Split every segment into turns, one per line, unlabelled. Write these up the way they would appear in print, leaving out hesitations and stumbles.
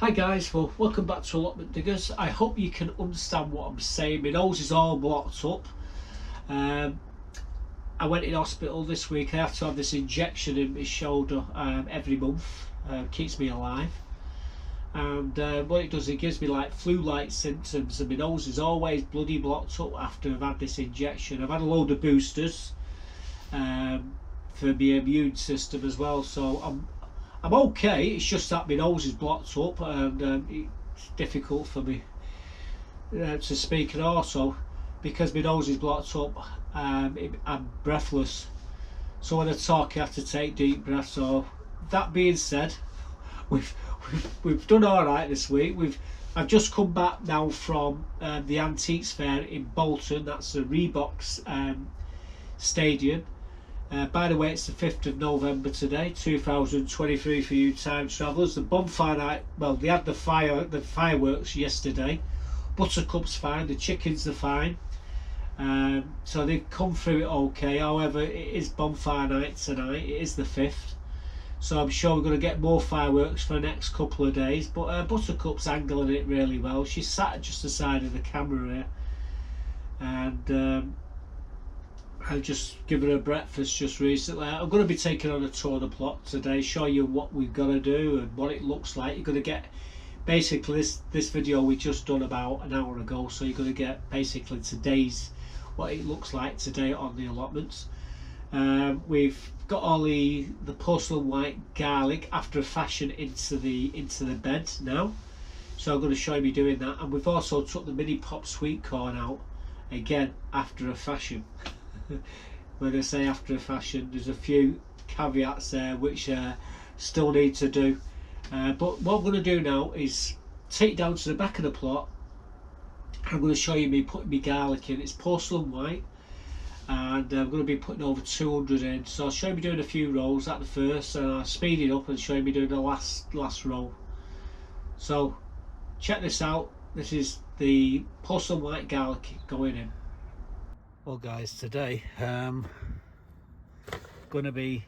Hi guys, well welcome back to Allotment Diggers. I hope you can understand what I'm saying. My nose is all blocked up. I went in hospital this week. I have to have this injection in my shoulder every month. Keeps me alive. And what it does, it gives me like flu-like symptoms, and my nose is always bloody blocked up after I've had this injection. I've had a load of boosters for my immune system as well, so I'm okay. It's just that my nose is blocked up, and it's difficult for me to speak, and also because my nose is blocked up, I'm breathless. So when I talk, I have to take deep breaths. So that being said, we've done all right this week. I've just come back now from the Antiques Fair in Bolton. That's the Reebok's stadium. By the way, it's the 5th of November today, 2023 for you time travellers. The bonfire night, well, they had the fireworks yesterday. Buttercup's fine, the chickens are fine. So they've come through it okay. However, it is bonfire night tonight. It is the 5th. So I'm sure we're going to get more fireworks for the next couple of days. But Buttercup's angling it really well. She's sat just aside of the camera here. And I've just given her breakfast just recently. I'm going to be taking on a tour of the plot today, show you what we've got to do and what it looks like. You're going to get basically this video we just done about an hour ago, so you're going to get basically today's, what it looks like today on the allotments. We've got all the porcelain white garlic after a fashion into the bed now, so I'm going to show you me doing that. And we've also took the mini pop sweet corn out again after a fashion. When I say after a fashion, there's a few caveats there which still need to do, but what I'm going to do now is take down to the back of the plot. I'm going to show you me putting my garlic in. It's porcelain white, and I'm going to be putting over 200 in, so I'll show you me doing a few rows at the first, and I'll speed it up and show you me doing the last row. So check this out. This is the porcelain white garlic going in. Well guys, today going to be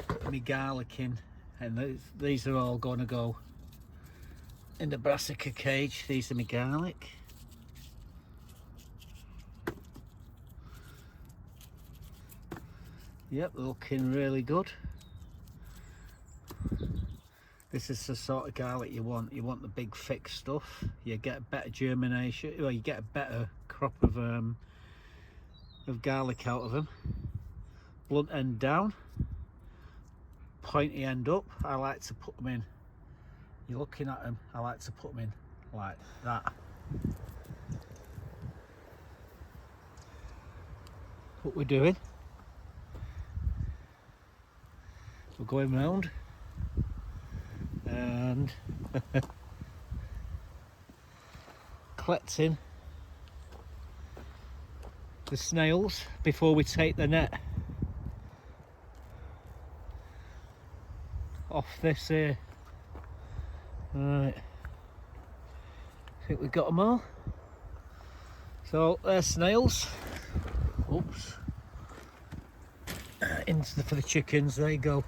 putting my garlic in, and these are all going to go in the brassica cage. These are my garlic. Yep, looking really good. This is the sort of garlic you want. You want the big thick stuff. You get better germination, well, you get a better crop of garlic out of them. Blunt end down, pointy end up. I like to put them in, you're looking at them, I like to put them in like that. What we're doing, we're going round and collecting the snails before we take the net off this here. Right, I think we've got them all. So there's snails. Oops. For the chickens, there you go.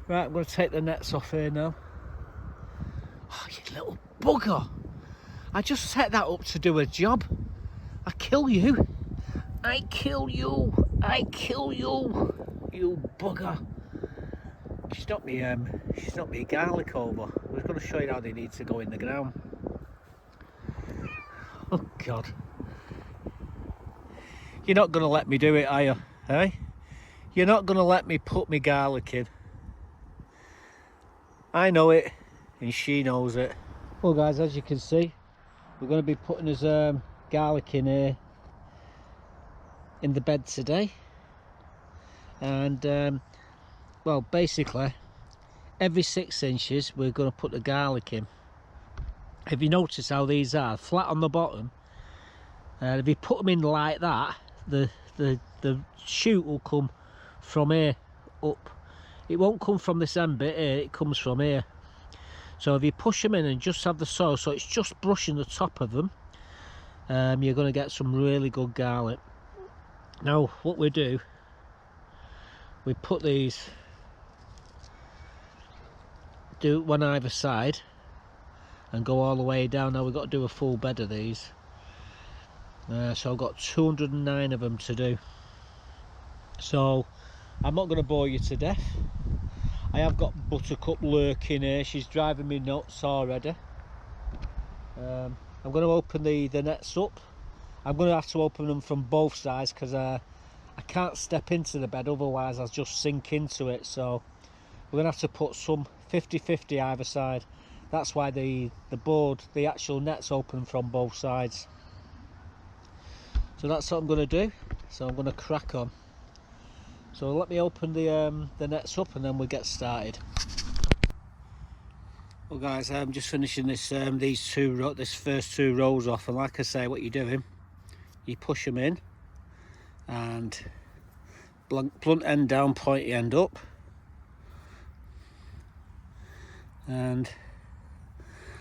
Right, I'm going to take the nets off here now. Oh, you little bugger! I just set that up to do a job. I kill you. I kill you. I kill you. You bugger. She's not me garlic over. I was going to show you how they need to go in the ground. Oh God. You're not going to let me do it, are you? Eh? You're not going to let me put my garlic in. I know it, and she knows it. Well guys, as you can see, we're going to be putting his garlic in here in the bed today. And well, basically every 6 inches we're going to put the garlic in. If you notice how these are flat on the bottom, if you put them in like that, the shoot will come from here up. It won't come from this end bit here, it comes from here. So if you push them in and just have the soil, so it's just brushing the top of them, you're going to get some really good garlic. Now what we do, we put these, do one either side, and go all the way down. Now we've got to do a full bed of these, so I've got 209 of them to do. So I'm not going to bore you to death. I have got Buttercup lurking here. She's driving me nuts already. I'm going to open the nets up. I'm going to have to open them from both sides because I can't step into the bed, otherwise I'll just sink into it. So we're going to have to put some 50-50 either side. That's why the actual net's open from both sides. So that's what I'm going to do. So I'm going to crack on. So let me open the nets up and then we'll get started. Well guys, I'm just finishing this this first two rows off, and like I say, what you're doing, you push them in and blunt end down, pointy end up, and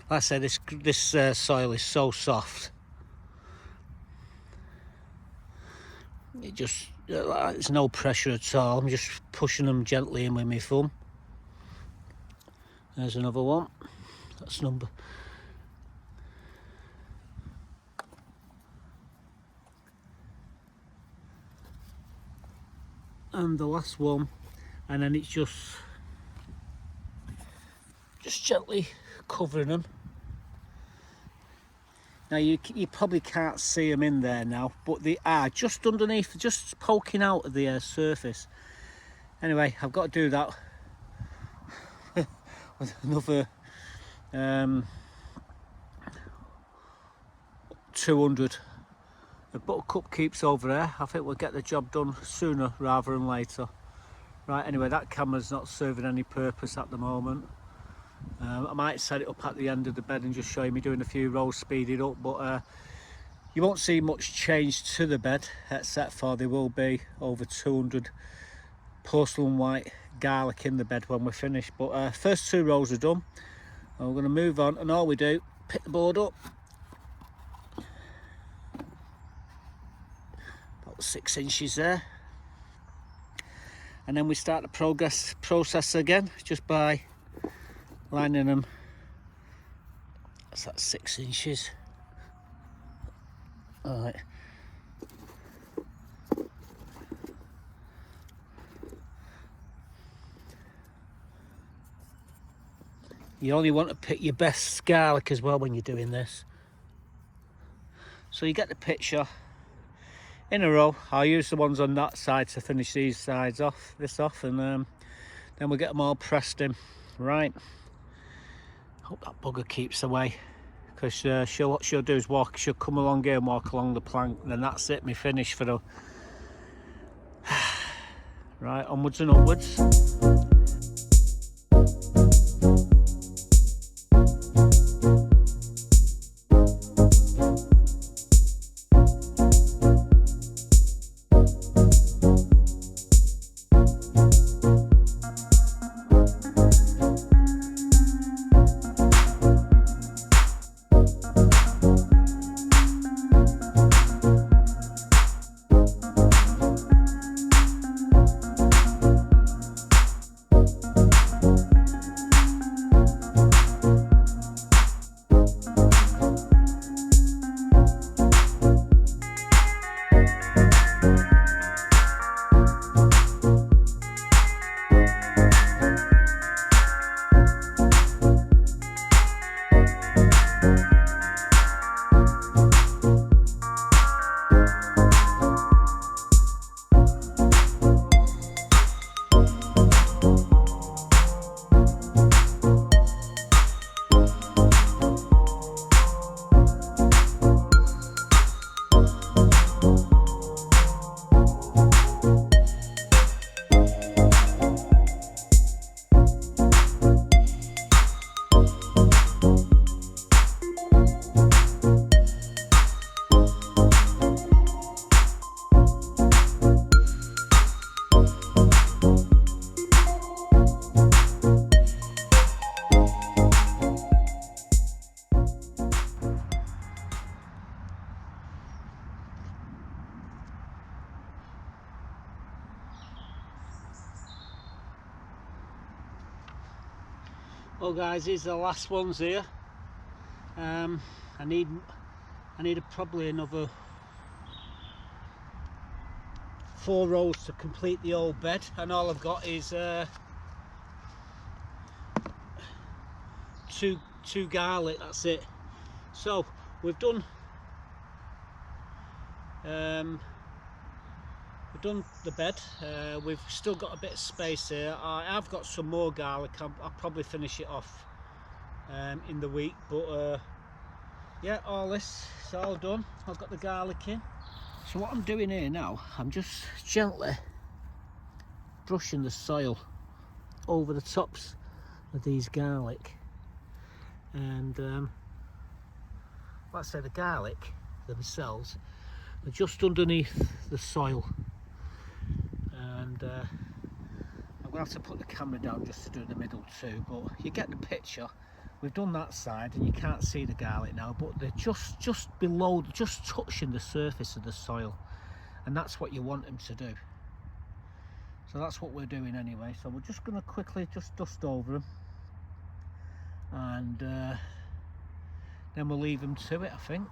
like I say, this soil is so soft. It just there's no pressure at all. I'm just pushing them gently in with my thumb. There's another one. That's number. And the last one, and then it's just gently covering them. Now you probably can't see them in there now, but they are just underneath, just poking out of the surface. Anyway, I've got to do that with another 200. The Buttercup keeps over there. I think we'll get the job done sooner rather than later. Right, anyway, that camera's not serving any purpose at the moment. I might set it up at the end of the bed and just show you me doing a few rows, speed it up, but you won't see much change to the bed, except for there will be over 200 porcelain white garlic in the bed when we're finished. But first two rows are done, and we're going to move on, and all we do, pick the board up about 6 inches there, and then we start the process again, just by lining them. That's that 6 inches. All right. You only want to pick your best garlic as well when you're doing this. So you get the picture. In a row, I'll use the ones on that side to finish these sides off, and then we'll get them all pressed in. Right. Hope that bugger keeps away, because what she'll do is she'll come along here and walk along the plank, and then that's it, me finish for the right, onwards and upwards. Well guys, these are the last ones here. I need probably another 4 rows to complete the old bed, and all I've got is two garlic. That's it. So we've done the bed. We've still got a bit of space here. I've got some more garlic. I'll probably finish it off in the week, but yeah, all this is all done. I've got the garlic in. So what I'm doing here now, I'm just gently brushing the soil over the tops of these garlic, and like I say, the garlic themselves are just underneath the soil, and I'm gonna have to put the camera down just to do the middle too, but you get the picture. We've done that side and you can't see the garlic now, but they're just below, just touching the surface of the soil, and that's what you want them to do. So that's what we're doing anyway. So we're just going to quickly just dust over them, and then we'll leave them to it, I think.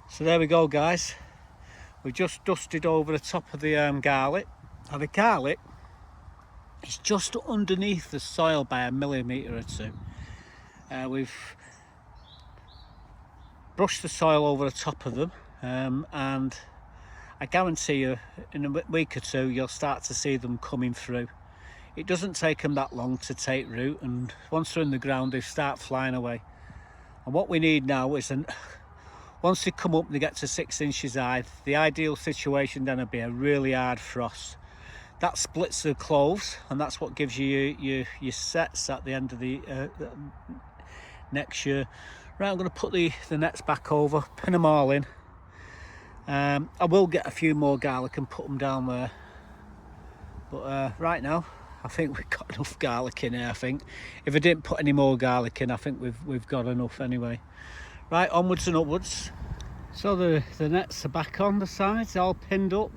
So there we go, guys. We've just dusted over the top of the garlic. Now the garlic, it's just underneath the soil by a millimetre or two. We've brushed the soil over the top of them, and I guarantee you in a week or two you'll start to see them coming through. It doesn't take them that long to take root, and once they're in the ground they start flying away. And what we need now is, once they come up and they get to 6 inches high, the ideal situation then would be a really hard frost. That splits the cloves, and that's what gives you your sets at the end of the next year. Right, I'm going to put the nets back over, pin them all in. I will get a few more garlic and put them down there, but right now I think we've got enough garlic in here. I think if I didn't put any more garlic in, I think we've got enough anyway. Right, onwards and upwards. So the nets are back on the sides, all pinned up,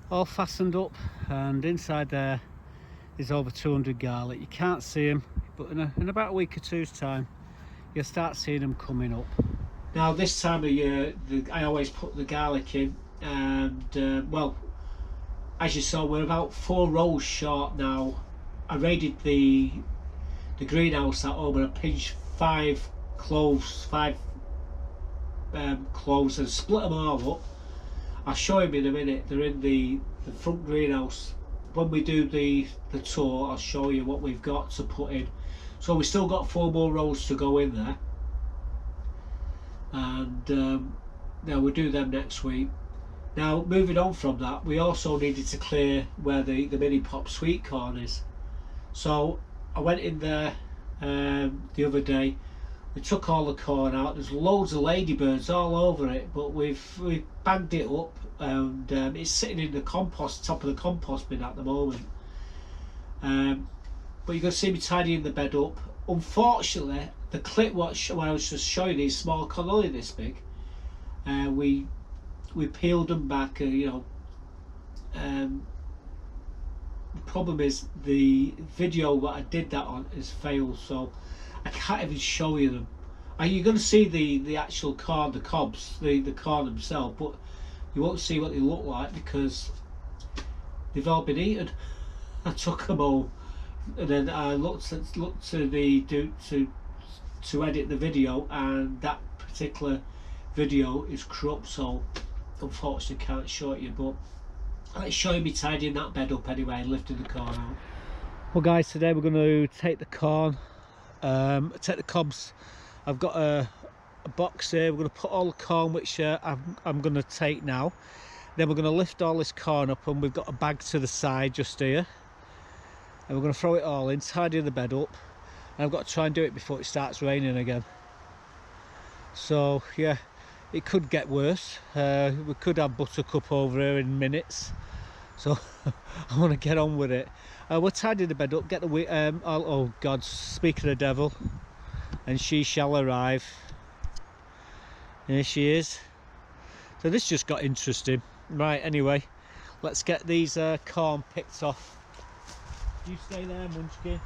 all fastened up, and inside there is over 200 garlic. You can't see them, but in about a week or two's time you'll start seeing them coming up. Now this time of year I always put the garlic in, and well, as you saw, we're about 4 rows short now. I raided the greenhouse at home and I pinched 5 cloves and split them all up. I'll show him in a minute. They're in the front greenhouse. When we do the tour, I'll show you what we've got to put in. So we've still got 4 more rows to go in there, and now we'll do them next week. Now moving on from that, we also needed to clear where the mini pop sweet corn is. So I went in there the other day. We took all the corn out. There's loads of ladybirds all over it, but we've bagged it up, and it's sitting in the compost, top of the compost bin at the moment. But you're going to see me tidying the bed up. Unfortunately, the clip when I was just showing these small corn, only this big, we peeled them back. The problem is the video that I did that on has failed, so I can't even show you them. You're going to see the actual corn, the cobs, the corn themselves, but you won't see what they look like because they've all been eaten. I took them all, and then I looked to edit the video, and that particular video is cropped, so unfortunately can't show it you. But let's show you me tidying that bed up anyway and lifting the corn out. Well guys, today we're going to take the corn, take the cobs. I've got a box here. We're going to put all the corn which I'm going to take now. Then we're going to lift all this corn up, and we've got a bag to the side just here, and we're going to throw it all in, tidy the bed up, and I've got to try and do it before it starts raining again. So yeah, it could get worse. We could have Buttercup over here in minutes, so I want to get on with it. We'll tidy the bed up, get the oh God, speak of the devil, and she shall arrive. Here she is. So this just got interesting. Right, anyway, let's get these corn picked off. You stay there, Munchkin.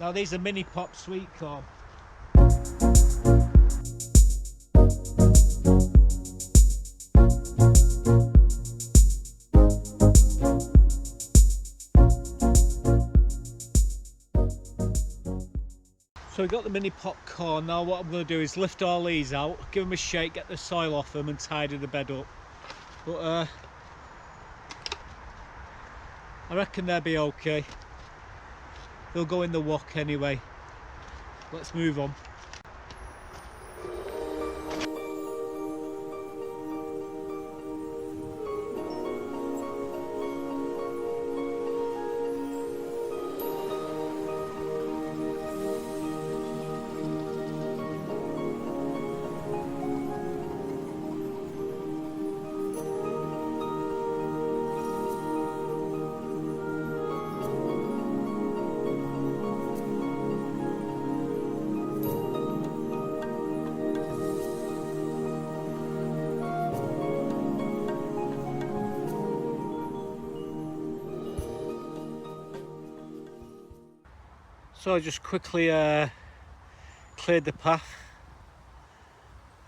Now these are mini pop sweet corn. So we've got the mini popcorn. Now what I'm going to do is lift all these out, give them a shake, get the soil off them and tidy the bed up. But I reckon they'll be okay. They'll go in the wok anyway. Let's move on. So I just quickly cleared the path,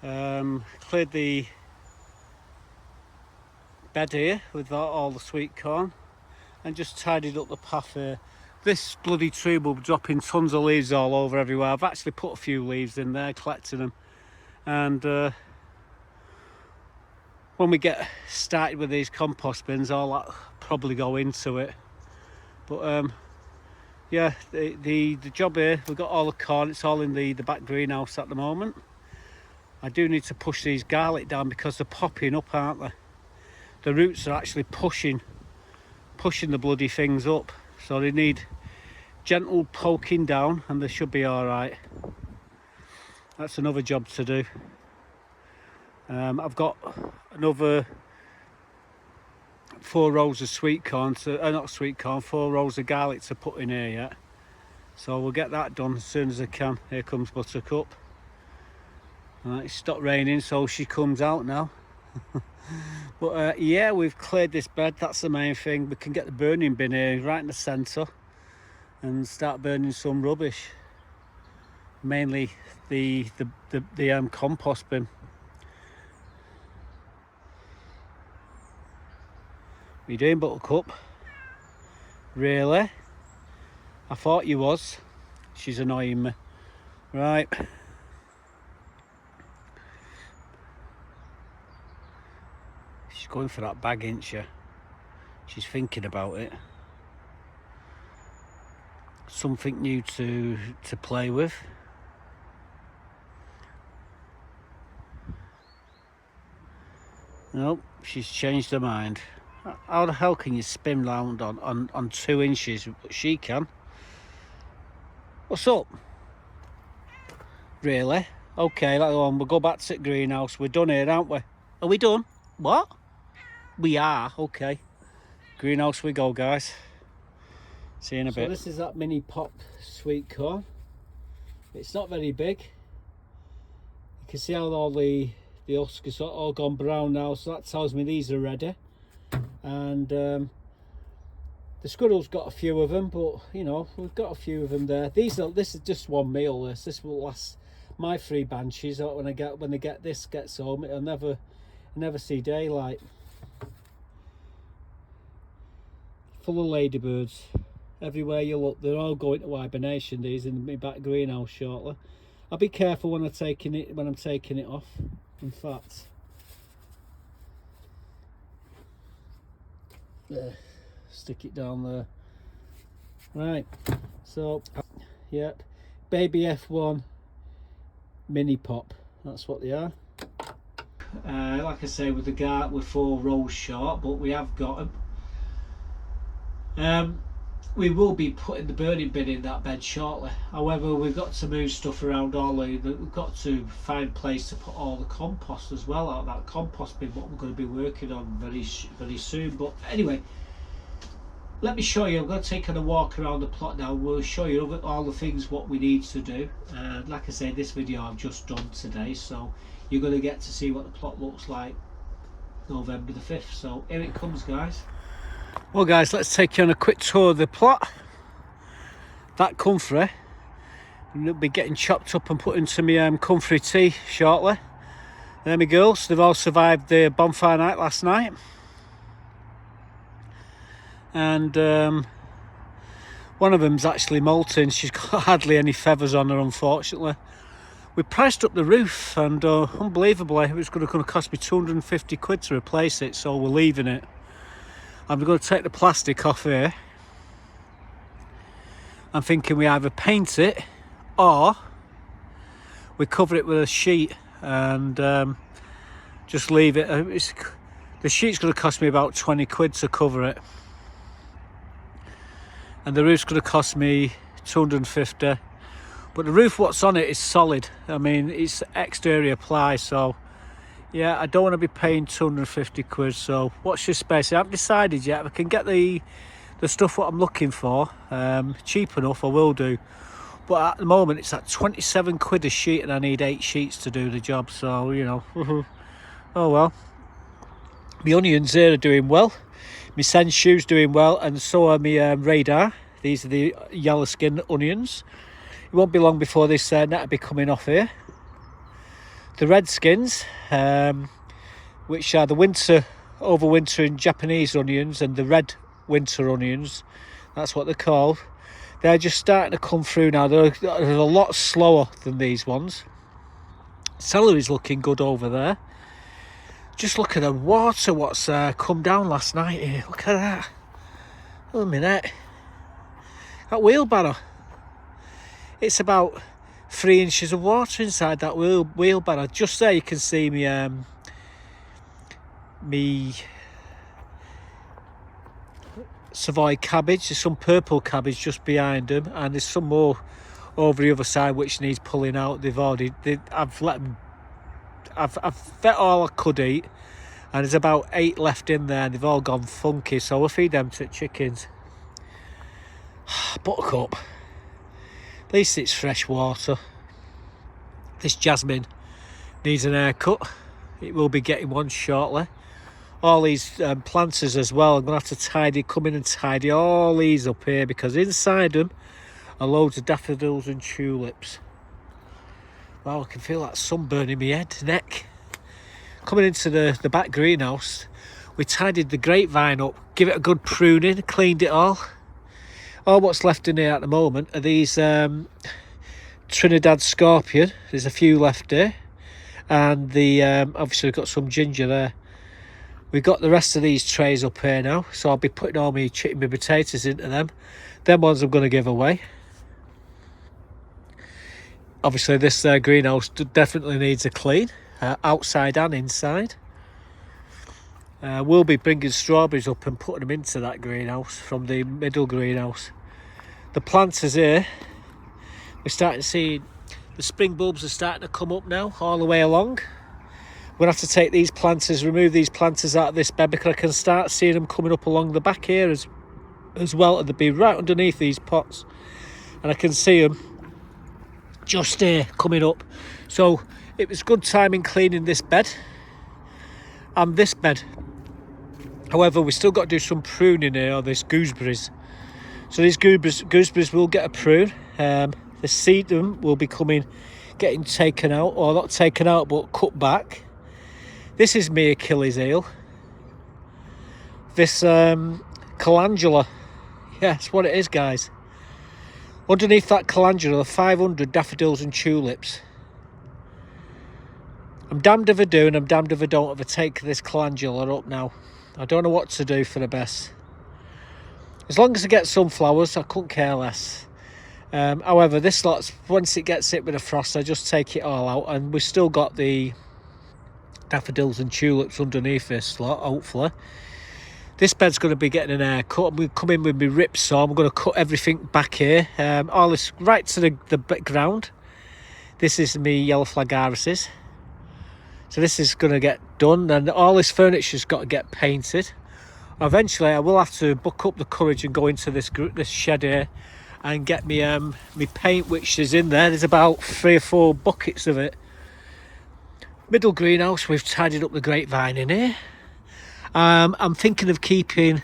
cleared the bed here with all the sweet corn and just tidied up the path here. This bloody tree will be dropping tons of leaves all over everywhere. I've actually put a few leaves in there, collecting them, and when we get started with these compost bins, all that probably go into it. But yeah, the job here, we've got all the corn, it's all in the back greenhouse at the moment. I do need to push these garlic down because they're popping up, aren't they? The roots are actually pushing the bloody things up, so they need gentle poking down and they should be all right. That's another job to do. I've got another 4 rows of sweet corn not sweet corn, 4 rows of garlic to put in here yet, so we'll get that done as soon as I can. Here comes Buttercup. It's stopped raining, so she comes out now. But yeah, we've cleared this bed, that's the main thing. We can get the burning bin here right in the centre and start burning some rubbish, mainly the compost bin. What are you doing, Buttercup? Really? I thought you was. She's annoying me. Right. She's going for that bag, ain't she? She's thinking about it. Something new to play with. Nope, she's changed her mind. How the hell can you spin round on 2 inches? She can. What's up? Really? Okay, we'll go back to the greenhouse. We're done here, aren't we? Are we done? What? We are, okay. Greenhouse we go, guys. See you in a bit. So this is that mini pop sweet corn. It's not very big. You can see how all the husk is all gone brown now, so that tells me these are ready. And the squirrel's got a few of them, but you know, we've got a few of them there. This is just one meal. This will last my 3 banshees. When they get this gets home, it'll never see daylight. Full of ladybirds everywhere you look. They're all going to hibernation, these, in my back greenhouse shortly. I'll be careful when I'm taking it off. In fact, stick it down there. Right, so yep, baby F1 mini pop, that's what they are. Like I say, with the garlic we're 4 rows short, but we have got them. We will be putting the burning bin in that bed shortly. However, we've got to move stuff around we've got to find a place to put all the compost as well out of that compost bin, what we're going to be working on very soon. But anyway, let me show you. I'm going to take a walk around the plot now. We'll show you all the things what we need to do. Like I say, this video I've just done today, so you're going to get to see what the plot looks like November the 5th. So here it comes, guys. Well guys, let's take you on a quick tour of the plot. That comfrey They'll be getting chopped up and put into my comfrey tea shortly. There my girls, they've all survived the bonfire night last night. And one of them's actually molting. She's got hardly any feathers on her, unfortunately. We priced up the roof, and unbelievably it was going to cost me 250 quid to replace it, so we're leaving it. I'm going to take the plastic off here. I'm thinking we either paint it or we cover it with a sheet and just leave it. The sheet's going to cost me about 20 quid to cover it, and the roof's going to cost me 250. But the roof, what's on it, is solid. I mean, it's exterior ply, so yeah, I don't want to be paying 250 quid. So watch this space. I haven't decided yet. If I can get the stuff what I'm looking for cheap enough, I will do. But at the moment, it's at 27 quid a sheet, and I need 8 sheets to do the job. So, you know, oh well. My onions here are doing well. My senshu's doing well, and so are my radar. These are the yellow skin onions. It won't be long before this net will be coming off here. The red skins, which are the overwintering Japanese onions, and the red winter onions, that's what they're called. They're just starting to come through now. They're a lot slower than these ones. Celery's looking good over there. Just look at the water what's come down last night here. Look at that. Oh, a minute. That wheelbarrow. It's about 3 inches of water inside that wheelbarrow. Just there you can see me Savoy cabbage. There's some purple cabbage just behind them, and there's some more over the other side which needs pulling out. I've let them. I've fed all I could eat, and there's about 8 left in there, and they've all gone funky. So we'll feed them to chickens. Buttercup. At least it's fresh water. This jasmine needs an haircut. It will be getting one shortly. All these planters as well, I'm going to have to come in and tidy all these up here, because inside them are loads of daffodils and tulips. Wow, I can feel that sunburn in my neck. Coming into the back greenhouse, we tidied the grapevine up, give it a good pruning, cleaned it all. All what's left in here at the moment are these Trinidad scorpion. There's a few left here, and the obviously we've got some ginger there. We've got the rest of these trays up here now, so I'll be putting all my potatoes into them. Them ones I'm going to give away. Obviously this greenhouse definitely needs a clean, outside and inside. We'll be bringing strawberries up and putting them into that greenhouse from the middle greenhouse. The planters here, we're starting to see the spring bulbs are starting to come up now all the way along. We're going to have to take these planters, remove these planters out of this bed, because I can start seeing them coming up along the back here as well, and they'll be right underneath these pots, and I can see them just here coming up. So it was good timing cleaning this bed and this bed. However, we still got to do some pruning here, or these gooseberries. So these gooseberries will get a prune. The seed them will be getting taken out, or not taken out but cut back. This is me Achilles heel. This calendula, yeah, that's what it is, guys. Underneath that calendula are 500 daffodils and tulips. I'm damned if I do, and I'm damned if I don't, if I take this calendula up now. I don't know what to do for the best. As long as I get some flowers, I couldn't care less. However, this lot's, once it gets hit with a frost, I just take it all out, and we've still got the daffodils and tulips underneath this lot, hopefully. This bed's going to be getting an haircut. I'm going to come in with my rip saw. I'm going to cut everything back here, all this right to the ground. This is me yellow flag irises. So this is going to get done, and all this furniture's got to get painted. Eventually I will have to buck up the courage and go into this shed here and get me my paint, which is in there. There's about 3 or 4 buckets of it. Middle greenhouse, we've tidied up the grapevine in here. I'm thinking of keeping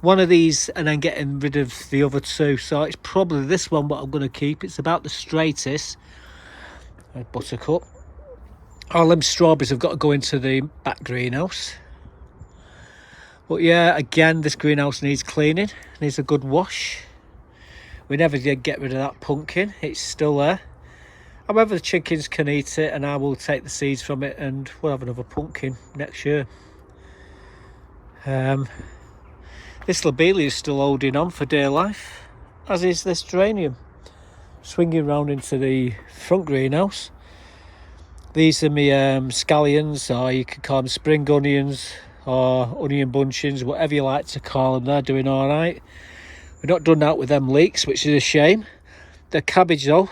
one of these and then getting rid of the other two. So it's probably this one what I'm going to keep. It's about the straightest. Buttercup. All them strawberries have got to go into the back greenhouse. But yeah, again, this greenhouse needs cleaning, needs a good wash. We never did get rid of that pumpkin, it's still there. However, the chickens can eat it, and I will take the seeds from it, and we'll have another pumpkin next year. This lobelia is still holding on for dear life, as is this geranium. Swinging round into the front greenhouse. These are my scallions, or you could call them spring onions, or onion bunchings, whatever you like to call them. They're doing all right. We've not done that with them leeks, which is a shame. The cabbage though,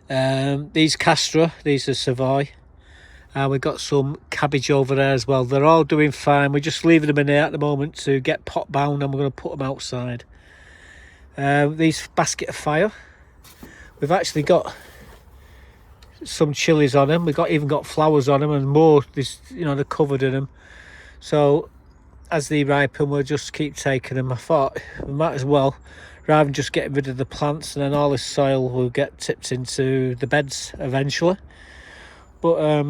these castor, these are Savoy, and we've got some cabbage over there as well. They're all doing fine. We're just leaving them in there at the moment to get pot bound, and we're going to put them outside. These basket of fire, we've actually got some chilies on them. We've even got flowers on them, and more. This, you know, they're covered in them. So as they ripen, we'll just keep taking them. I thought we might as well, rather than just getting rid of the plants, and then all this soil will get tipped into the beds eventually. But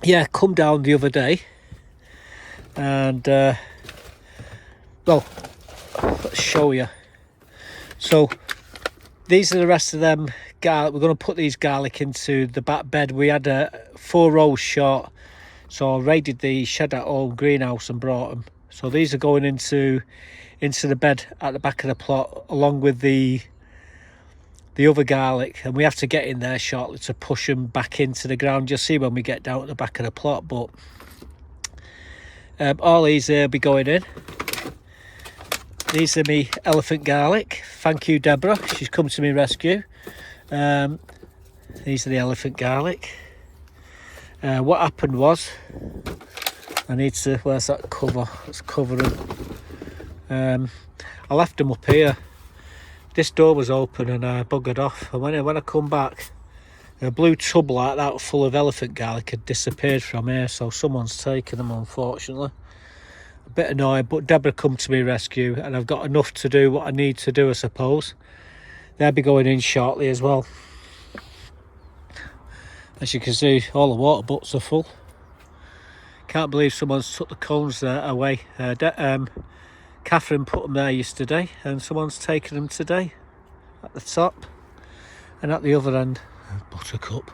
yeah, come down the other day, and well, let's show you. So these are the rest of them garlic. We're going to put these garlic into the back bed. We had 4 rows short, so I raided the shed at home greenhouse and brought them. So these are going into the bed at the back of the plot, along with the other garlic, and we have to get in there shortly to push them back into the ground. You'll see when we get down at the back of the plot. But all these will be going in. These are me elephant garlic. Thank you, Deborah, she's come to me rescue. These are the elephant garlic. What happened was, I need to, where's that cover? Let's cover them. I left them up here. This door was open and I buggered off, and when I come back, a blue tub like that full of elephant garlic had disappeared from here, so someone's taken them, unfortunately. A bit annoyed, but Deborah come to me rescue, and I've got enough to do what I need to do, I suppose. They'll be going in shortly as well. As you can see, all the water butts are full. Can't believe someone's took the cones away. Catherine put them there yesterday, and someone's taken them today at the top, and at the other end, Buttercup.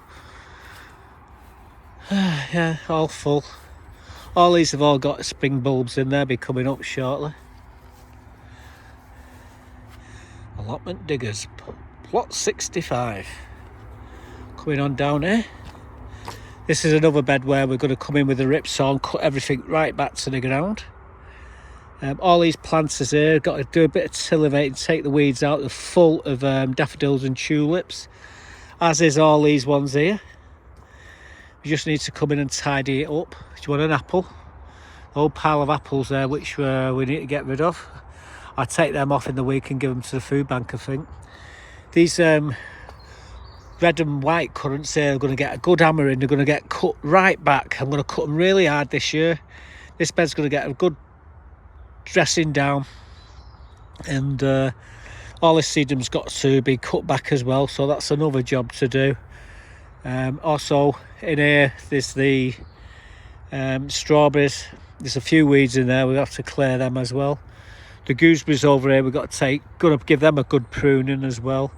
Yeah, all full. All these have all got spring bulbs in there, be coming up shortly. Allotment diggers, plot 65. Coming on down here. This is another bed where we're going to come in with a rip saw and cut everything right back to the ground. All these planters here, got to do a bit of tillavating, take the weeds out. They're full of daffodils and tulips, as is all these ones here. We just need to come in and tidy it up. Do you want an apple? A whole pile of apples there, which we need to get rid of. I'll take them off in the week and give them to the food bank, I think. These red and white currants here are going to get a good hammer in. They're going to get cut right back. I'm going to cut them really hard this year. This bed's going to get a good dressing down, and all this sedum's got to be cut back as well, so that's another job to do. Also in here there's the strawberries. There's a few weeds in there, we have to clear them as well. The gooseberries over here, we've got to give them a good pruning as well.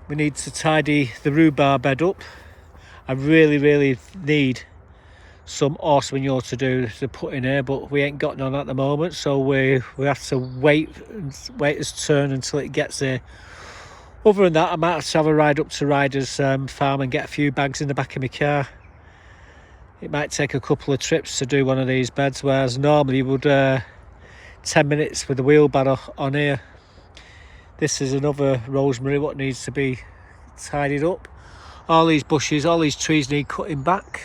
We need to tidy the rhubarb bed up. I really need some horse manure to put in here, but we ain't got none at the moment, so we have to wait its turn until it gets here. Other than that, I might have to have a ride up to Ryder's farm and get a few bags in the back of my car. It might take a couple of trips to do one of these beds, whereas normally you would 10 minutes with the wheelbarrow on here. This is another rosemary what needs to be tidied up. All these bushes, all these trees need cutting back.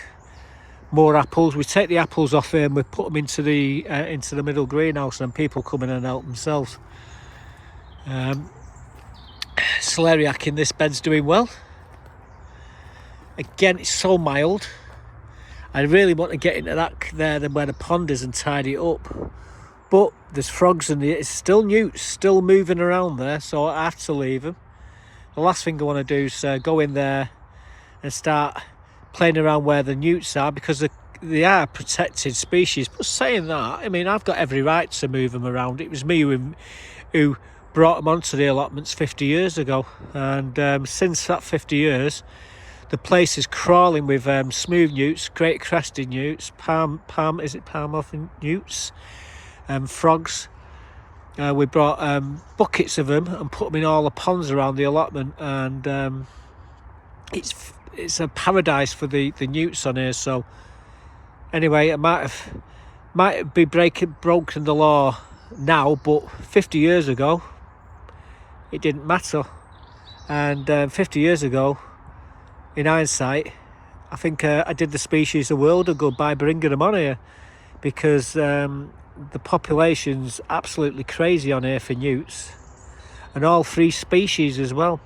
More apples. We take the apples off here and we put them into the middle greenhouse, and people come in and help themselves. Celeriac in this bed's doing well. Again, it's so mild. I really want to get into that there where the pond is and tidy it up. But there's frogs and it's still newts, still moving around there, so I have to leave them. The last thing I want to do is go in there and start playing around where the newts are, because they are protected species. But saying that, I mean, I've got every right to move them around. It was me who brought them onto the allotments 50 years ago, and since that 50 years, the place is crawling with smooth newts, great crested newts, palm off newts, frogs. We brought buckets of them and put them in all the ponds around the allotment, and it's a paradise for the newts on here. So anyway, I might be broken the law now, but 50 years ago it didn't matter. And 50 years ago, in hindsight, I think I did the species a world of good by bringing them on here, because the population's absolutely crazy on here for newts, and all 3 species as well.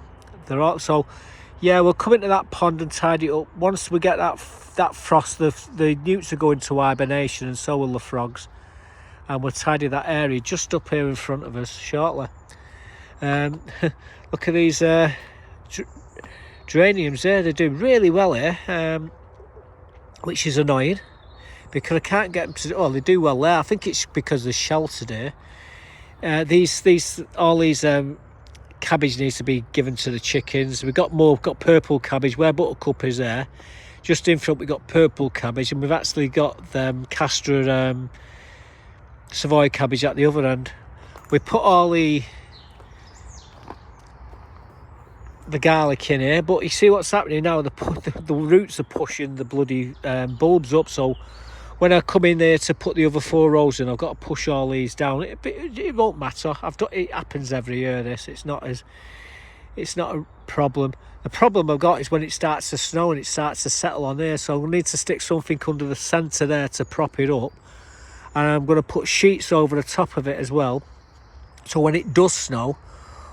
They're all, so yeah, we'll come into that pond and tidy it up. Once we get that frost, the newts are going to hibernation, and so will the frogs, and we'll tidy that area just up here in front of us shortly. Look at these geraniums there, they're doing really well here, which is annoying because I can't get them to, oh, they do well there. I think it's because they're sheltered here. All these cabbage needs to be given to the chickens. We've got purple cabbage where Buttercup is there. Just in front we've got purple cabbage, and we've actually got Castor Savoy cabbage at the other end. We put all the garlic in here, but you see what's happening now, the roots are pushing the bloody bulbs up, so when I come in there to put the other 4 rows in, I've got to push all these down. It won't matter. It happens every year, this. It's not a problem. The problem I've got is when it starts to snow and it starts to settle on there, so I need to stick something under the centre there to prop it up, and I'm going to put sheets over the top of it as well, so when it does snow,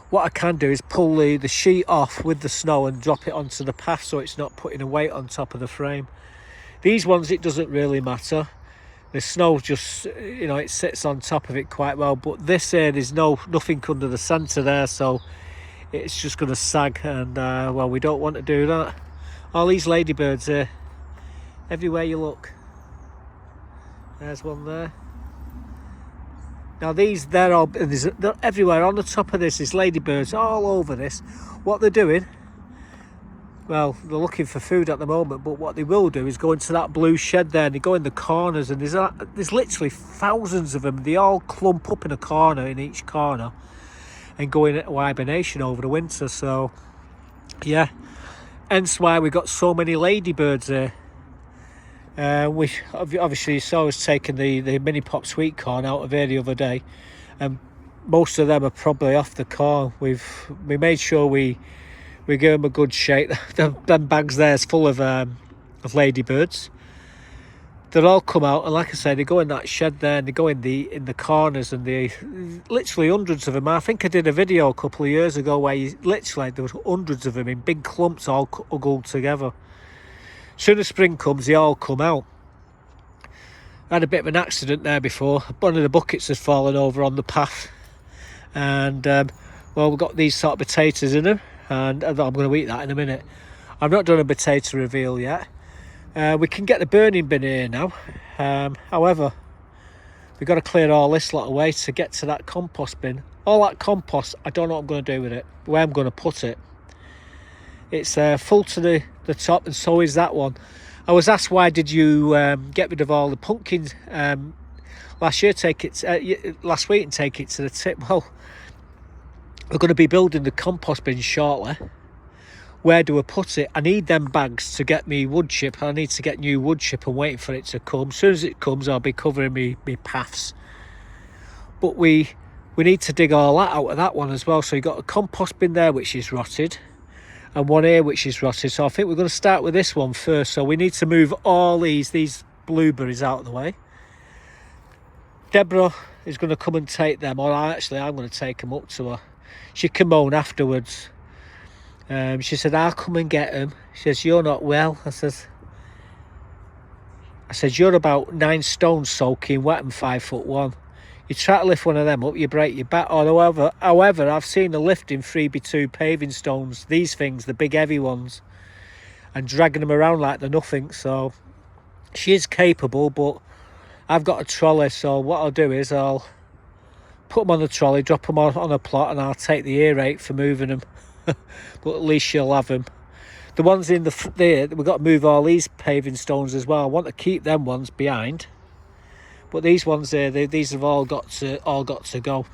what I can do is pull the sheet off with the snow and drop it onto the path, so it's not putting a weight on top of the frame. These ones, it doesn't really matter. The snow just, it sits on top of it quite well. But this here, there's nothing under the centre there, so it's just going to sag, and well, we don't want to do that. All these ladybirds here, everywhere you look. There's one there. Now they're everywhere. On the top of this is ladybirds all over this. What they're doing, well, they're looking for food at the moment, but what they will do is go into that blue shed there, and they go in the corners, and there's literally thousands of them. They all clump up in a corner, in each corner, and go into hibernation over the winter. So yeah, hence why we got so many ladybirds here. We obviously saw us taking the mini pop Sweetcorn out of here the other day, and most of them are probably off the corn. We made sure we give them a good shake. Them bags there is full of ladybirds. They'll all come out, and like I say, they go in that shed there, and they go in the corners, and they literally hundreds of them. I think I did a video a couple of years ago where there was hundreds of them in big clumps all huddled together. As soon as spring comes, they all come out. I had a bit of an accident there before. One of the buckets has fallen over on the path, and well, we've got these sort of potatoes in them, and I'm going to eat that in a minute. I've not done a potato reveal yet. We can get the burning bin here now. However, we've got to clear all this lot away to get to that compost bin. All that compost, I don't know what I'm going to do with it, where I'm going to put it. It's full to the top, and so is that one. I was asked, why did you get rid of all the pumpkins last week and take it to the tip? Well, we're going to be building the compost bin shortly. Where do I put it? I need them bags to get me wood chip. I need to get new wood chip and waiting for it to come. As soon as it comes, I'll be covering me paths. But we need to dig all that out of that one as well. So you've got a compost bin there which is rotted, and one here which is rotted. So I think we're going to start with this one first. So we need to move all these blueberries out of the way. Deborah is going to come and take them, or actually I'm going to take them up to her. She can moan afterwards. She said, I'll come and get them. She says, you're not well. I says, I said, you're about 9 stone soaking wet and 5'1". You try to lift one of them up, you break your back. Or however, I've seen her lifting 3x2 paving stones, these things, the big heavy ones, and dragging them around like they're nothing. So she is capable, but I've got a trolley, so what I'll do is I'll put them on the trolley, drop them on a plot, and I'll take the ear rake for moving them. But at least she'll have them. The ones in there, we've got to move all these paving stones as well. I want to keep them ones behind, but these ones there, these have all got to go.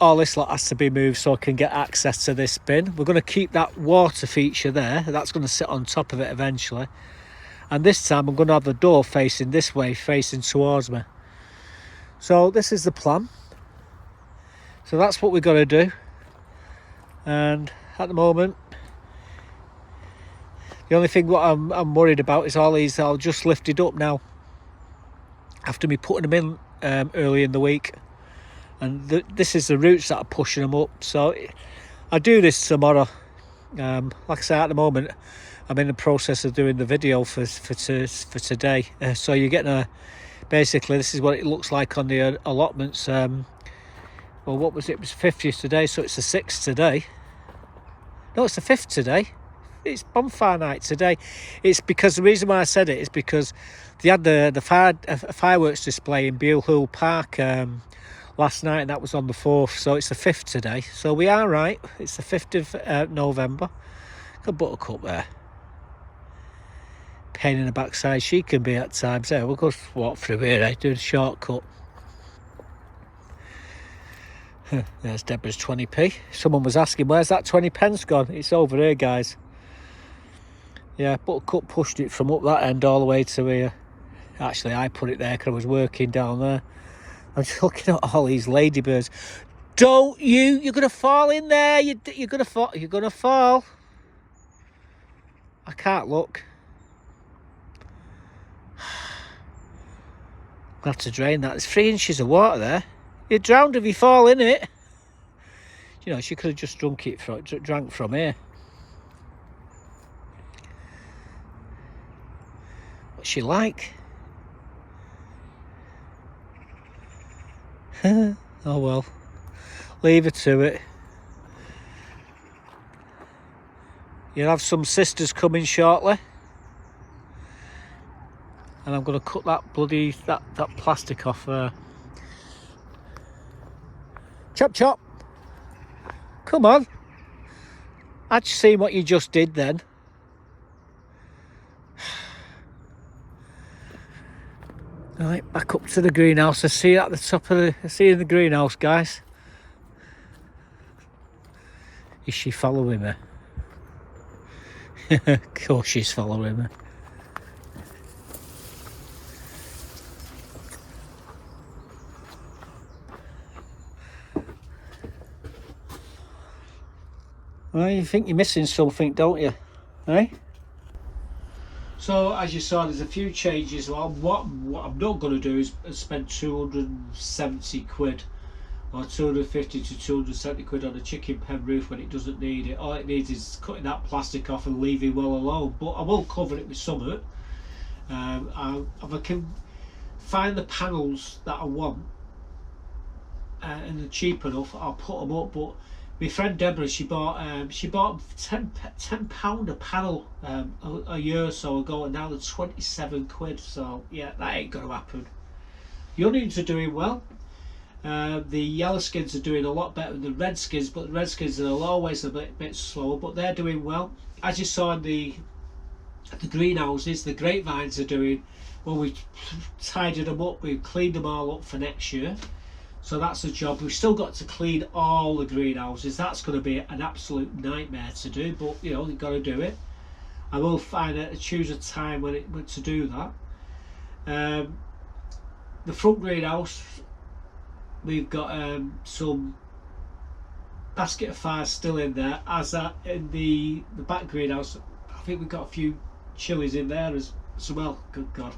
All this lot has to be moved so I can get access to this bin. We're going to keep that water feature there. That's going to sit on top of it eventually. And this time I'm going to have the door facing this way, facing towards me. So this is the plan. So that's what we're going to do. And at the moment, the only thing what I'm worried about is all these are just lifted up now after me putting them in early in the week. And this is the roots that are pushing them up. So I do this tomorrow. Like I say, at the moment, I'm in the process of doing the video for today. So you're getting basically, this is what it looks like on the allotments. Well, what was it? It was 50th today, so it's the 6th today. No, it's the 5th today. It's bonfire night today. It's because the reason why I said it is because they had the fireworks display in Beale Park last night, and that was on the 4th. So it's the 5th today. So we are right. It's the 5th of November. Got Buttercup there. Pain in the backside she can be at times. There, we'll go walk through here, do the shortcut. There's Deborah's 20p. Someone was asking, where's that 20 pence gone? It's over here, guys. Yeah, Buttercup pushed it from up that end all the way to here. Actually, I put it there because I was working down there. I'm just looking at all these ladybirds. Don't you? You're going to fall in there. You're going to fall. You're going to fall. I can't look. I'll have to drain that. There's 3 inches of water there. You're drowned if you fall in it. You know, she could have just drank from here. What's she like? Oh well. Leave her to it. You'll have some sisters coming shortly. And I'm going to cut that that plastic off there. Chop chop. Come on. I'd seen what you just did then. Right, back up to the greenhouse. I see you at the top of I see you in the greenhouse, guys. Is she following me? Of course she's following me. Well, you think you're missing something, don't you? Eh? So, as you saw, there's a few changes. Well, what I'm not going to do is spend 270 quid or 250 to 270 quid on a chicken pen roof when it doesn't need it. All it needs is cutting that plastic off and leaving well alone. But I will cover it with something. If I can find the panels that I want and they're cheap enough, I'll put them up. But my friend Deborah, she bought £10 a panel a year or so ago, and now they're 27 quid. So yeah, that ain't gonna happen. The onions are doing well. The yellow skins are doing a lot better than the red skins, but the red skins are always a bit slower, but they're doing well. As you saw in the greenhouses, the grapevines are doing well. We tidied them up, we cleaned them all up for next year. So that's a job. We've still got to clean all the greenhouses. That's going to be an absolute nightmare to do, but you know, you've got to do it. I will choose a time when to do that. The front greenhouse, we've got some basket of fires still in there. As that in the back greenhouse, I think we've got a few chilies in there as well. Good God,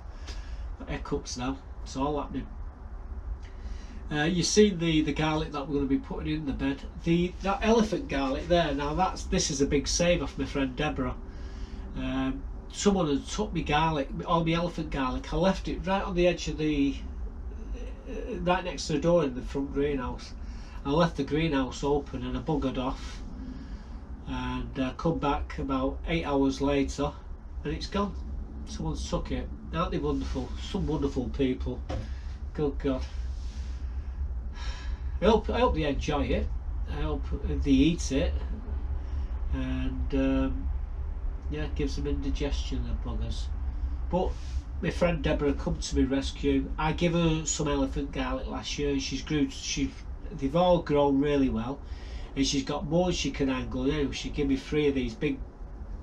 hiccups now. It's all happening. You see the garlic that we're going to be putting in the bed. That elephant garlic there. Now this is a big save off my friend Deborah. someone had took me garlic, all my elephant garlic. I left it right on the edge of the, right next to the door in the front greenhouse. I left the greenhouse open and I buggered off, and come back about 8 hours later and it's gone. Someone's took it. Aren't they wonderful? Some wonderful people. Good God. I hope they enjoy it. I hope they eat it, and yeah, gives them indigestion, the buggers. But my friend Deborah come to my rescue. I gave her some elephant garlic last year. They've all grown really well, and she's got more than she can handle now. She gave me 3 of these big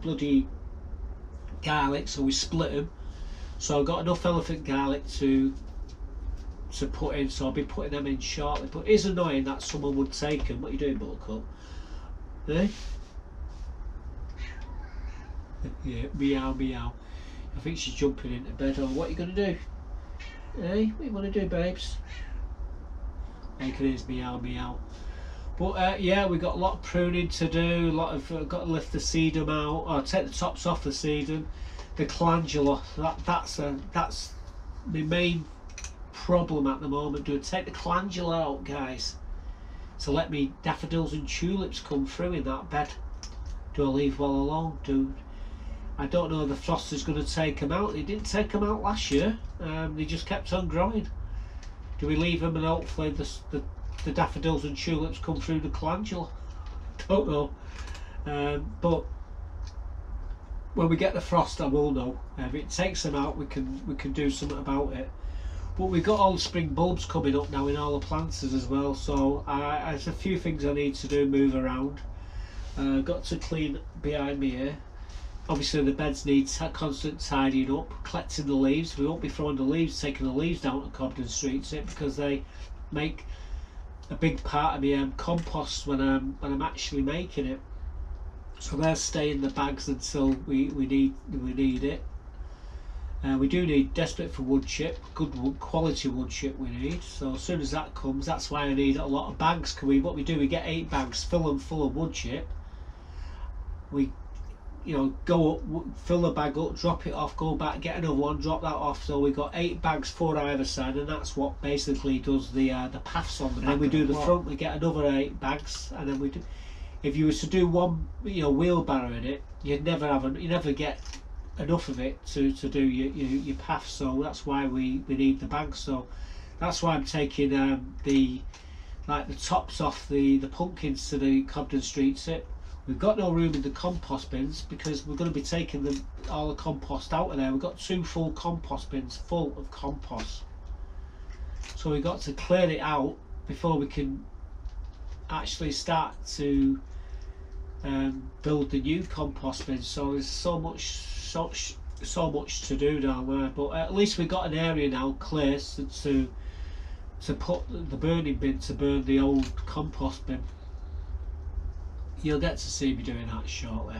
bloody garlic, so we split them. So I've got enough elephant garlic to put in, so I'll be putting them in shortly. But it's annoying that someone would take them. What are you doing, Buttercup? Eh? Yeah, meow meow. I think she's jumping into bed. Or what are you going to do? Eh? What you want to do, babes? Making his meow meow. But yeah, we've got a lot of pruning to do. A lot of got to lift the sedum out, or take the tops off the sedum. The calendula. That's my main problem at the moment. Do I take the calendula out, guys, to let me daffodils and tulips come through in that bed? Do I leave well alone? I don't know if the frost is going to take them out. They didn't take them out last year. They just kept on growing. Do we leave them and hopefully the daffodils and tulips come through the calendula? Don't know. But when we get the frost, I will know. If it takes them out, we can do something about it. But we've got all the spring bulbs coming up now in all the planters as well. So there's a few things I need to do, move around. Got to clean behind me here. Obviously the beds need constant tidying up, collecting the leaves. We won't be throwing the leaves, taking the leaves down to Cobden Street because they make a big part of my compost when I'm actually making it. So they'll stay in the bags until we need it. We do need desperate for wood chip, good wood, quality wood chip we need. So as soon as that comes, that's why I need a lot of bags. What we do, we get 8 bags, fill them full of wood chip. We go up, fill the bag up, drop it off, go back, get another one, drop that off. So we got 8 bags, 4 either side, and that's what basically does the paths on the back. And then we do the front, we get another 8 bags, and then we do. If you was to do one, wheelbarrow in it, you never get enough of it to do your paths. So that's why we need the bags. So that's why I'm taking the tops off the pumpkins to the Cobden Street tip. We've got no room in the compost bins because we're going to be taking all the compost out of there. We've got 2 full compost bins full of compost. So we've got to clear it out before we can actually start to build the new compost bins. So there's so much to do down there. But at least we've got an area now clear to put the burning bin to burn the old compost bin. You'll get to see me doing that shortly.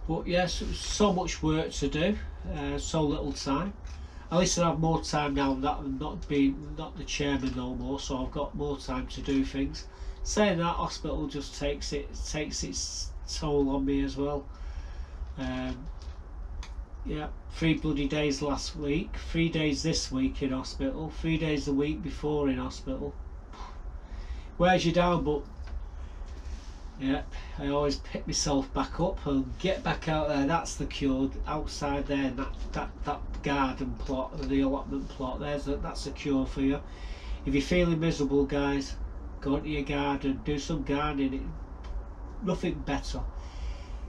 But yes, so much work to do, so little time. At least I have more time now that I'm not the chairman no more, so I've got more time to do things. Saying that, hospital just takes its toll on me as well. Yeah, 3 bloody days last week, 3 days this week in hospital, 3 days the week before in hospital. Wears you down, but yeah, I always pick myself back up and get back out there. That's the cure. Outside there, that garden plot, the allotment plot, that's a cure for you. If you're feeling miserable, guys, go into your garden, do some gardening. Nothing better.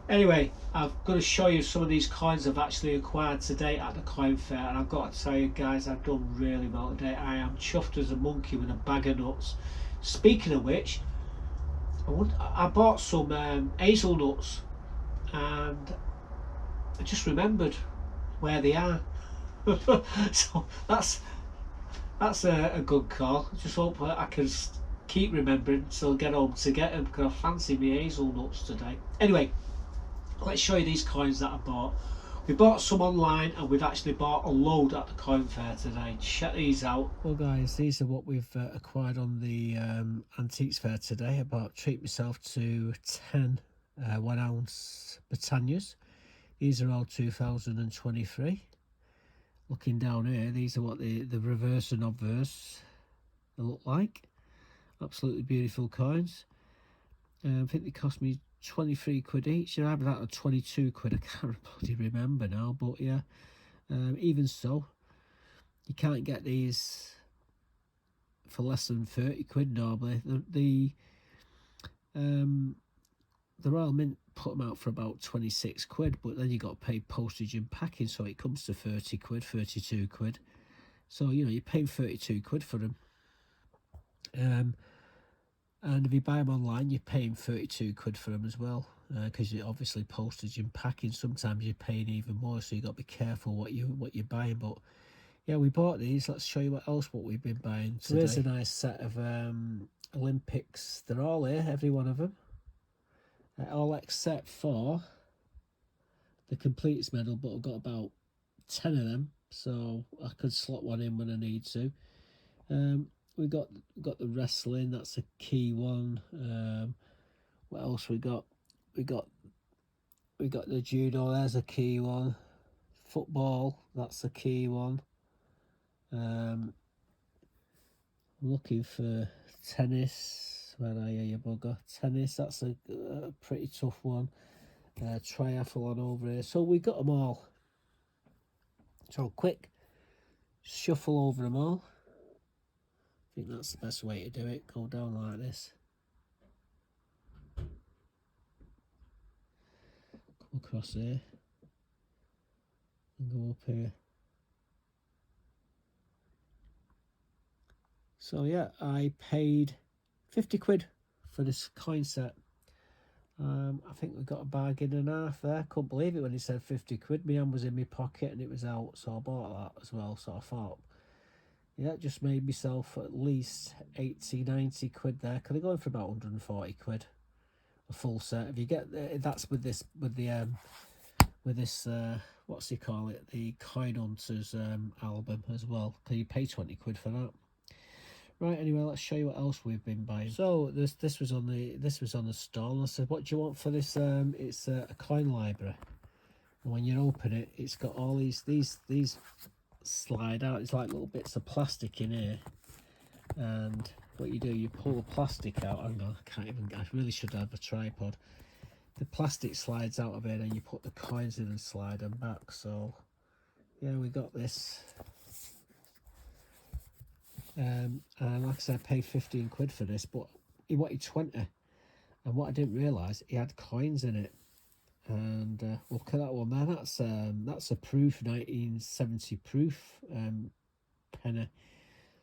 Anyway, I'm going to show you some of these coins I've actually acquired today at the coin fair, and I've got to tell you guys, I've done really well today. I am chuffed as a monkey with a bag of nuts. Speaking of which, I bought some hazelnuts, and I just remembered where they are. So that's a good call. I just hope I can keep remembering till I get home to get them, because I fancy me hazelnuts today. Anyway, let's show you these coins that I bought. We bought some online, and we've actually bought a load at the coin fair today. Check these out. Well guys, these are what we've acquired on the antiques fair today. I treat myself to 10 1 ounce Britannias. These are all 2023. Looking down here, these are what the reverse and obverse they look like. Absolutely beautiful coins. I think they cost me 23 quid each. They're either that or 22 quid. I can't bloody remember now, but yeah. Even so, you can't get these for less than 30 quid normally. The Royal Mint put them out for about 26 quid, but then you got to pay postage and packing, so it comes to 30 quid, 32 quid. So, you know, you're paying 32 quid for them. And if you buy them online, you're paying 32 quid for them as well, because you're obviously postage and packing. Sometimes you're paying even more, so you got to be careful what you're buying. But yeah, we bought these. Let's show you what we've been buying today. So here's a nice set of Olympics. They're all here, every one of them. All except for the completes medal, but I've got about 10 of them, so I could slot one in when I need to. We got the wrestling, that's a key one. What else we got? We got the judo, there's a key one. Football, that's a key one. I'm looking for tennis. Where are you bugger? Tennis, that's a pretty tough one. Triathlon over here. So we got them all. So quick shuffle over them all. I think that's the best way to do it. Go down like this. Come across here. And go up here. So yeah, I paid 50 quid for this coin set. I think we got a bargain and a half there. Couldn't believe it when he said 50 quid. My hand was in my pocket and it was out, so I bought that as well. So I thought, yeah, just made myself at least 80, 90 quid there. Could have gone for about 140 quid a full set. If you get that's with this what's he call it, the Coin Hunters album as well. Can you pay 20 quid for that? Right, anyway, let's show you what else we've been buying. So this was on the stall. I said, what do you want for this? It's a coin library. And when you open it, it's got all these slide out. It's like little bits of plastic in here. And what you do, you pull the plastic out. Hang on, I really should have a tripod. The plastic slides out of it, and you put the coins in and slide them back. So yeah, we got this. And like I said, I paid 15 quid for this, but he wanted 20. And what I didn't realise, he had coins in it. And look at that one there. That's a proof, 1970 proof penny.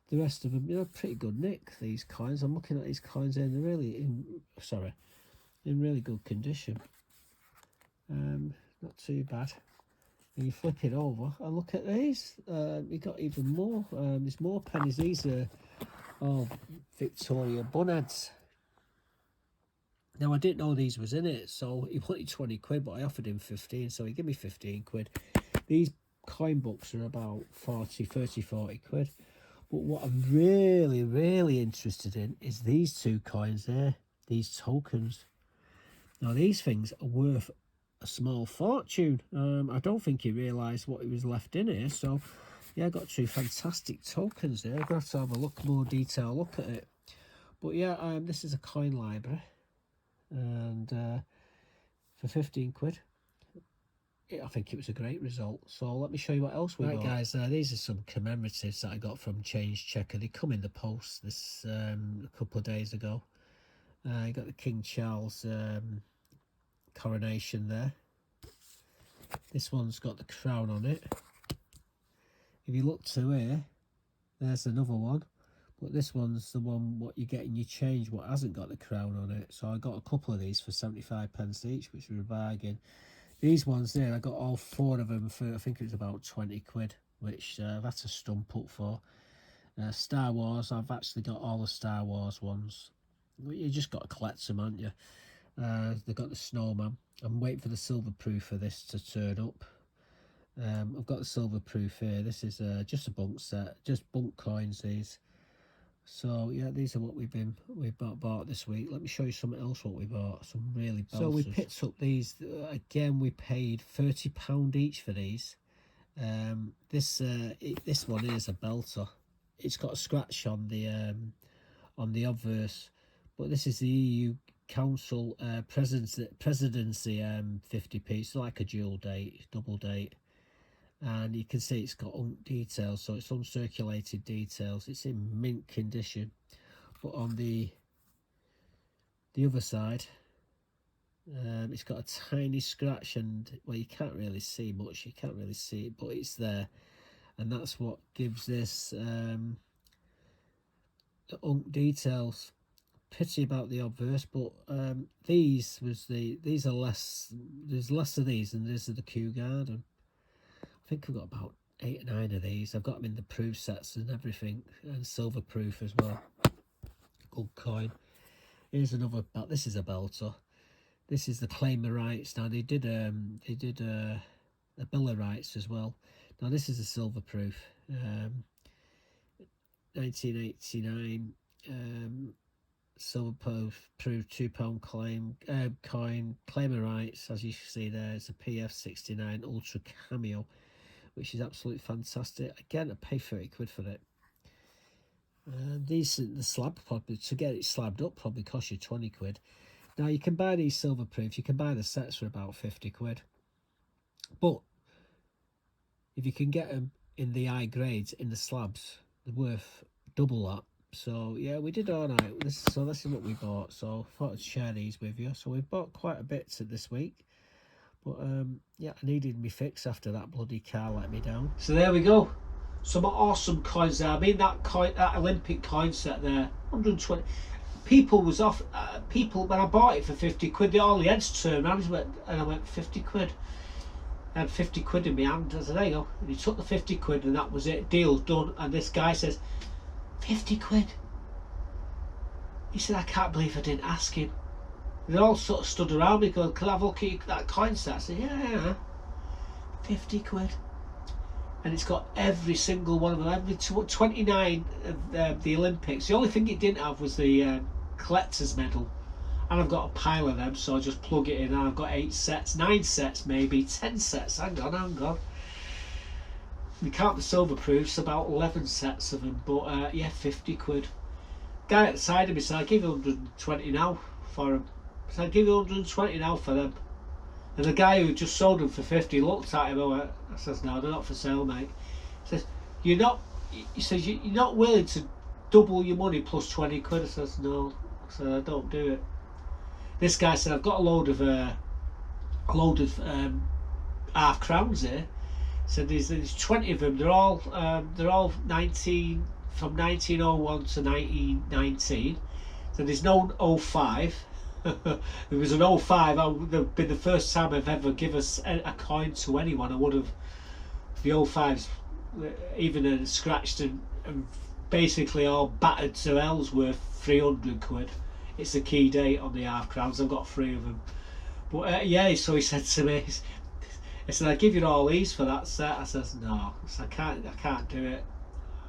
The rest of them, you know, pretty good nick, these coins. I'm looking at these coins here, and they're really in really good condition. Not too bad. And you flip it over and look at these. You got even more. There's more pennies. These are all Victoria bunheads. Now I didn't know these was in it, so he wanted 20 quid, but I offered him 15, so he gave me 15 quid. These coin books are about 40 quid. But what I'm really interested in is these two coins there, these tokens. Now these things are worth a small fortune. I don't think he realised what he was left in here. So yeah, I got two fantastic tokens there. I've got to have a more detailed look at it. But yeah, this is a coin library, and for 15 quid, I think it was a great result. So let me show you what else we got. Right guys, these are some commemoratives that I got from Change Checker. They come in the post this a couple of days ago. I got the King Charles coronation there. This one's got the crown on it. If you look to here, there's another one, but this one's the one what you get in your change what hasn't got the crown on it. So I got a couple of these for 75 pence each, which were a bargain. These ones there, I got all four of them for, I think it was about 20 quid, which I've had to stump up for. Star Wars, I've actually got all the Star Wars ones. You just got to collect them, haven't you? They've got the snowman. I'm waiting for the silver proof for this to turn up. I've got the silver proof here. This is just a bunk set, just bunk coins these.
So yeah, these are what we bought this week. Let me show you something else what we bought. Some really bouncers. So we picked up these again. We paid £30 each for these. This one is a belter. It's got a scratch on the obverse, but this is the EU Council presidency 50p. It's like a double date, and you can see it's got details, so it's uncirculated details. It's in mint condition, but on the other side, it's got a tiny scratch, and well, you can't really see much. You can't really see it, but it's there, and that's what gives this the details. Pity about the obverse, but these are less. There's less of these than there's of the Kew Garden. I think I've got about 8 or 9 of these. I've got them in the proof sets and everything, and silver proof as well. Good coin. Here's another. This is a belter. This is the claimer rights. Now they did a bill of rights as well. Now this is a silver proof. 1989 silver proof £2 coin. Claimer rights, as you see there, it's a PF69 Ultra Cameo, which is absolutely fantastic. Again, I paid 30 quid for it. The slab, probably to get it slabbed up, probably cost you 20 quid. Now you can buy these silver proofs, you can buy the sets for about 50 quid. But if you can get them in the high grades, in the slabs, they're worth double that. So yeah, we did all right. This is what we bought. So I thought I'd share these with you. So we've bought quite a bit this week. But yeah, I needed me fix after that bloody car let me down.
So there we go. Some awesome coins there. I mean, that Olympic coin set there, 120. People was off. People, when I bought it for 50 quid, all the heads turned around and I went 50 quid. I had 50 quid in my hand. I said, there you go. And he took the 50 quid and that was it. Deal's done. And this guy says, 50 quid. He said, I can't believe I didn't ask him. They all sort of stood around me going, can I have a look at that coin set? I said, yeah. 50 quid. And it's got every single one of them, every 29 of the Olympics. The only thing it didn't have was the collector's medal. And I've got a pile of them, so I just plug it in and I've got 8 sets, 9 sets maybe, 10 sets. Hang on. We count the silver proofs, about 11 sets of them, but yeah, 50 quid. Guy at the side of me said, I'll give you 120 now for them. So I'll give you 120 now for them. And the guy who just sold them for 50 looked at him and went, I says, no, they're not for sale, mate. He says, you're not willing to double your money plus 20 quid. I says, no. I said, I don't do it. This guy said, I've got a load of half crowns here. So there's 20 of them. They're all 19 from 1901 to 1919. So there's no 05. There was an 05. That would have been the first time I've ever given a coin to anyone. I would have the 05s even scratched and basically all battered to hell's worth 300 quid. It's a key date on the half crowns. I've got 3 of them. But yeah, so he said to me, I said, I'll give you all these for that set. I says, no, I can't do it.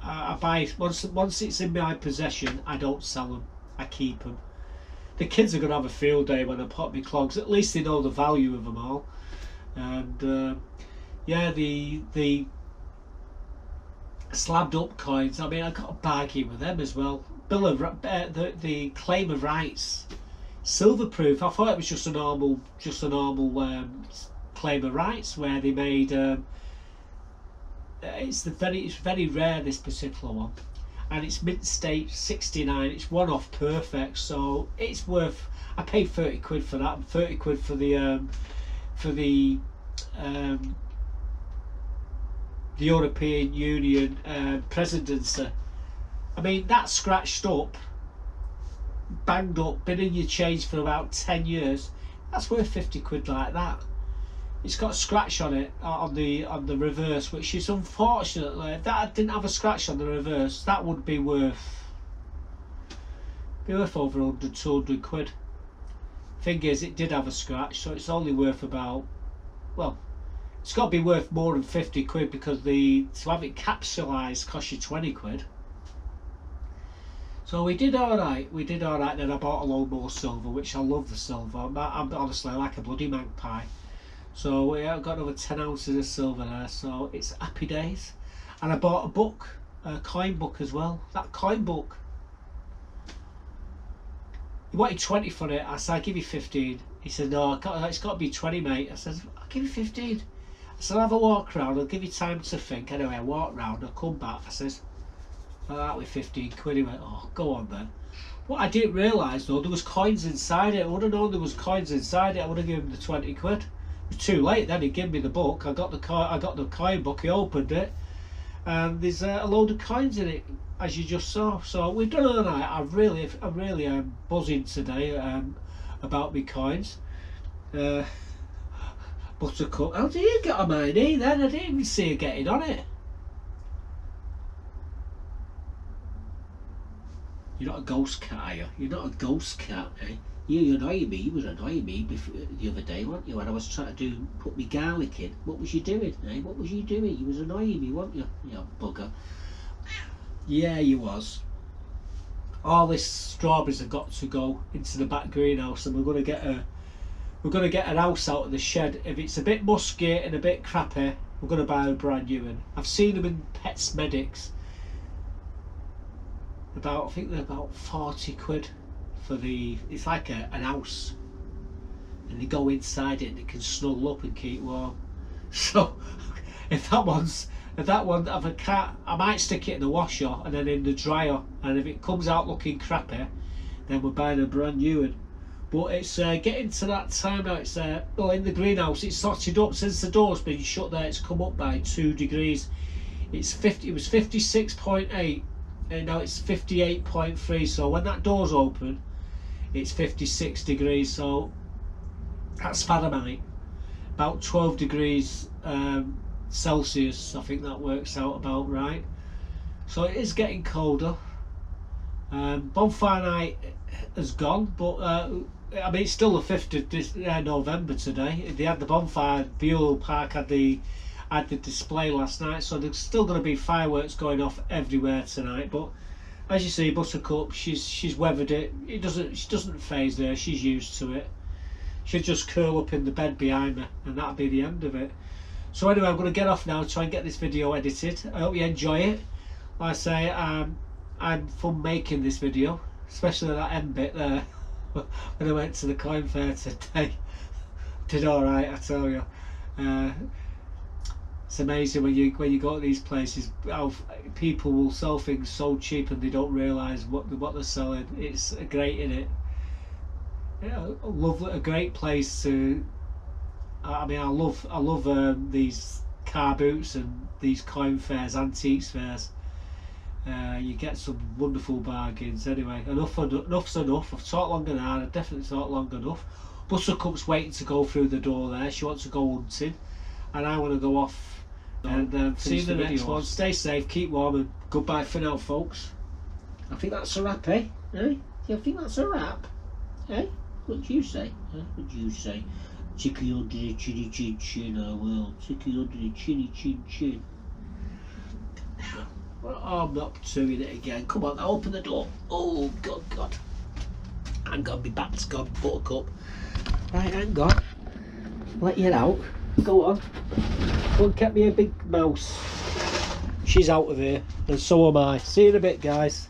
I buy once it's in my possession, I don't sell them. I keep them. The kids are going to have a field day when I pop my clogs. At least they know the value of them all. And yeah, the slabbed up coins. I mean, I got a bargain with them as well. Bill of the claim of rights, silver proof. I thought it was just a normal claim of rights where they made. It's very rare, this particular one, and it's mint state 69. It's one off perfect, so it's worth. I paid 30 quid for that. 30 quid for the European Union presidency. I mean, that's scratched up, banged up, been in your change for about 10 years. That's worth 50 quid like that. It's got a scratch on it on the reverse, which is unfortunately, if that didn't have a scratch on the reverse, that would be worth over 100, 200 quid. Thing is, it did have a scratch, so it's only worth about, well, it's got to be worth more than 50 quid because to have it capsulized costs you 20 quid. So we did all right. Then I bought a load more silver, which I love the silver. I'm honestly like a bloody magpie. So we have got another 10 ounces of silver there. So it's happy days. And I bought a book, a coin book as well. That coin book. He wanted 20 for it. I said, I'll give you 15. He said, no, it's got to be 20, mate. I said, I'll give you 15. I said, I'll have a walk round. I'll give you time to think. Anyway, I walked round. I come back. I says, that with 15 quid. He went, oh, go on then. What I didn't realise though, there was coins inside it. I would have known there was coins inside it. I would have given him the 20 quid. It was too late then. He gave me the book. I got the coin book. He opened it, and there's a load of coins in it, as you just saw. So we've done all right. I really am buzzing today about my coins. Buttercup. How did you get on my knee then? I didn't even see her getting on it. You're not a ghost cat, are you? You're not a ghost cat, eh? You annoying me. You was annoying me the other day, weren't you? When I was trying to put my garlic in. What was you doing, eh? What was you doing? You was annoying me, weren't you? You bugger. Yeah, you was. All these strawberries have got to go into the back greenhouse, and we're gonna get an house out of the shed. If it's a bit musky and a bit crappy, we're gonna buy a brand new one. I've seen them in Pets Medics. I think they're about 40 quid for it's like an house, and they go inside it and they can snuggle up and keep warm. So if that one of a cat, I might stick it in the washer and then in the dryer, and if it comes out looking crappy, then we're buying a brand new one. But it's getting to that time now. It's well, in the greenhouse it's sorted up since the door's been shut there. It's come up by 2 degrees. It was 56.8 and now it's 58.3. So when that door's open, it's 56 degrees. So that's Fahrenheit, about 12 degrees Celsius. I think that works out about right. So it is getting colder. Bonfire night has gone, but I mean it's still the 5th of November today. They had the bonfire. Buell Park had the display last night, so there's still going to be fireworks going off everywhere tonight. But as you see, Buttercup, she's weathered it. She doesn't faze her. She's used to it. She'll just curl up in the bed behind me, and that'll be the end of it. So anyway, I'm going to get off now, try and get this video edited. I hope you enjoy it. Like I say, I'm fun making this video, especially that end bit there when I went to the coin fair today. Did all right, I tell you. It's amazing when you go to these places how people will sell things so cheap and they don't realise what they're selling. It's great, isn't it? Yeah, a great place to. I mean, I love these car boots and these coin fairs, antiques fairs. You get some wonderful bargains. Anyway, enough's enough. I've talked long and hard. I've definitely talked long enough. Buttercup's waiting to go through the door there. She wants to go hunting, and I want to go off. And see you in the next one. Stay safe, keep warm, and goodbye for now, folks. I think that's a wrap, eh? Eh? Do you think that's a wrap? Eh? What do you say? What do you say? Chicky under the chinny chin chin, I will. Chicky under the chinny chin chin. Well, I'm not doing it again. Come on, open the door. Oh, God. Hang on, my back's gone, Buttercup. Right, hang on. Let you out. Go on. Look at me, a big mouse. She's out of here, and so am I. See you in a bit, guys.